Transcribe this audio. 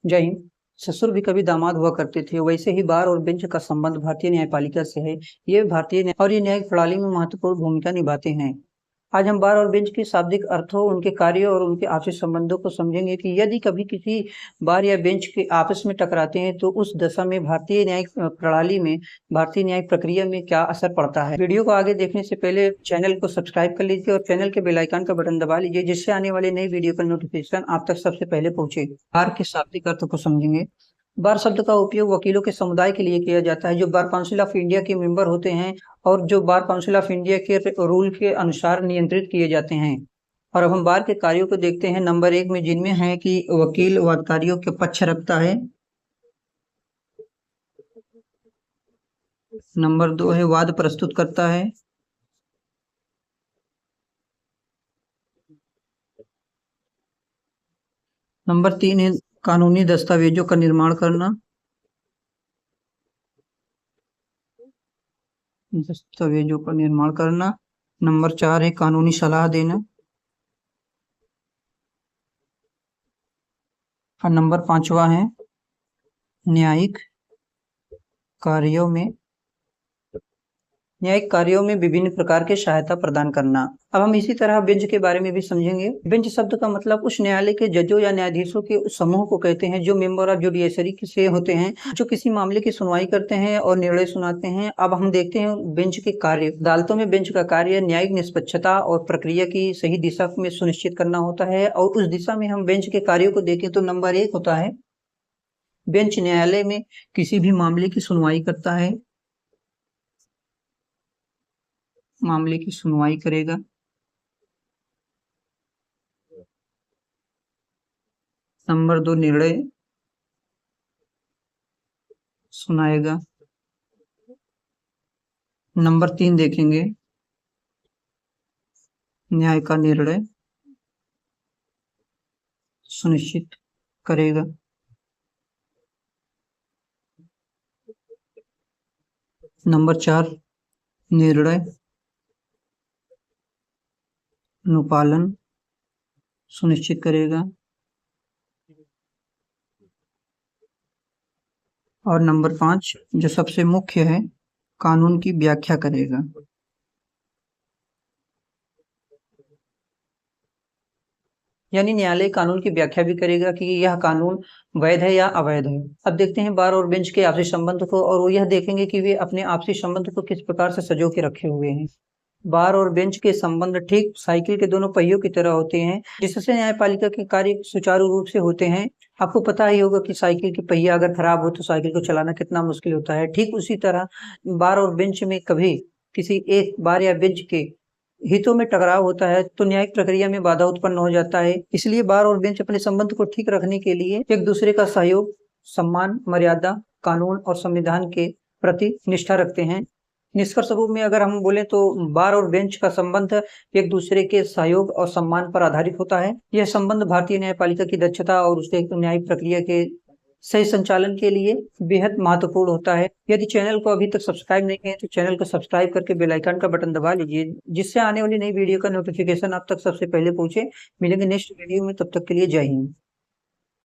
जय हिंद। ससुर भी कभी दामाद हुआ करते थे, वैसे ही बार और बेंच का संबंध भारतीय न्यायपालिका से है। ये भारतीय और ये न्यायिक प्रणाली में महत्वपूर्ण भूमिका निभाते हैं। आज हम बार और बेंच के शाब्दिक अर्थों, उनके कार्यों और उनके आपसी संबंधों को समझेंगे कि यदि कभी किसी बार या बेंच के आपस में टकराते हैं तो उस दशा में भारतीय न्यायिक प्रणाली में, भारतीय न्यायिक प्रक्रिया में क्या असर पड़ता है। वीडियो को आगे देखने से पहले चैनल को सब्सक्राइब कर लीजिए और चैनल के बेल आइकन का बटन दबा लीजिए, जिससे आने वाले नई वीडियो का नोटिफिकेशन आप तक सबसे पहले पहुंचे। बार के शाब्दिक अर्थ को समझेंगे। बार शब्द का उपयोग वकीलों के समुदाय के लिए किया जाता है जो बार काउंसिल ऑफ इंडिया के मेंबर होते हैं और जो बार काउंसिल ऑफ इंडिया के रूल के अनुसार नियंत्रित किए जाते हैं। और अब हम बार के कार्यों को देखते हैं। नंबर 1 में जिनमें है कि वकील वादकारियों के पक्ष रखता है। नंबर 2 है वाद प्रस्तुत करता है। नंबर 3 है कानूनी दस्तावेजों का निर्माण करना। दस्तावेजों का निर्माण करना। नंबर 4 है कानूनी सलाह देना। और नंबर 5वां है न्यायिक कार्यों में विभिन्न प्रकार के सहायता प्रदान करना। अब हम इसी तरह बेंच के बारे में भी समझेंगे। बेंच शब्द का मतलब उस न्यायालय के जजों या न्यायाधीशों के समूह को कहते हैं जो मेंबर ऑफ जुडिशरी से होते हैं, जो किसी मामले की सुनवाई करते हैं और निर्णय सुनाते हैं। अब हम देखते हैं बेंच के कार्य। अदालतों में बेंच का कार्य न्यायिक निष्पक्षता और प्रक्रिया की सही दिशा में सुनिश्चित करना होता है। और उस दिशा में हम बेंच के कार्यों को देखें तो नंबर 1 होता है बेंच न्यायालय में किसी भी मामले की सुनवाई करता है, मामले की सुनवाई करेगा। नंबर 2 निर्णय सुनाएगा। नंबर 3 देखेंगे न्याय का निर्णय सुनिश्चित करेगा। नंबर 4 निर्णय अनुपालन सुनिश्चित करेगा। और नंबर 5 जो सबसे मुख्य है कानून की व्याख्या करेगा। यानी न्यायालय कानून की व्याख्या भी करेगा कि यह कानून वैध है या अवैध है। अब देखते हैं बार और बेंच के आपसी संबंध को, और वो यह देखेंगे कि वे अपने आपसी संबंध को किस प्रकार से सजो के रखे हुए हैं। बार और बेंच के संबंध ठीक साइकिल के दोनों पहियों की तरह होते हैं, जिससे न्यायपालिका के कार्य सुचारू रूप से होते हैं। आपको पता ही होगा कि साइकिल के पहिया अगर खराब हो तो साइकिल को चलाना कितना मुश्किल होता है। ठीक उसी तरह बार और बेंच में कभी किसी एक बार या बेंच के हितों में टकराव होता है तो न्यायिक प्रक्रिया में बाधा उत्पन्न हो जाता है। इसलिए बार और बेंच अपने संबंध को ठीक रखने के लिए एक दूसरे का सहयोग, सम्मान, मर्यादा, कानून और संविधान के प्रति निष्ठा रखते हैं। निष्कर्ष रूप में अगर हम बोले तो बार और बेंच का संबंध एक दूसरे के सहयोग और सम्मान पर आधारित होता है। यह संबंध भारतीय न्यायपालिका की दक्षता और उसके न्यायिक प्रक्रिया के सही संचालन के लिए बेहद महत्वपूर्ण होता है। यदि चैनल को अभी तक सब्सक्राइब नहीं किया तो चैनल को सब्सक्राइब करके बेल आइकन का बटन दबा लीजिए, जिससे आने वाली नई वीडियो का नोटिफिकेशन आप तक सबसे पहले पहुंचे। मिलेंगे नेक्स्ट वीडियो में, तब तक के लिए जय हिंद।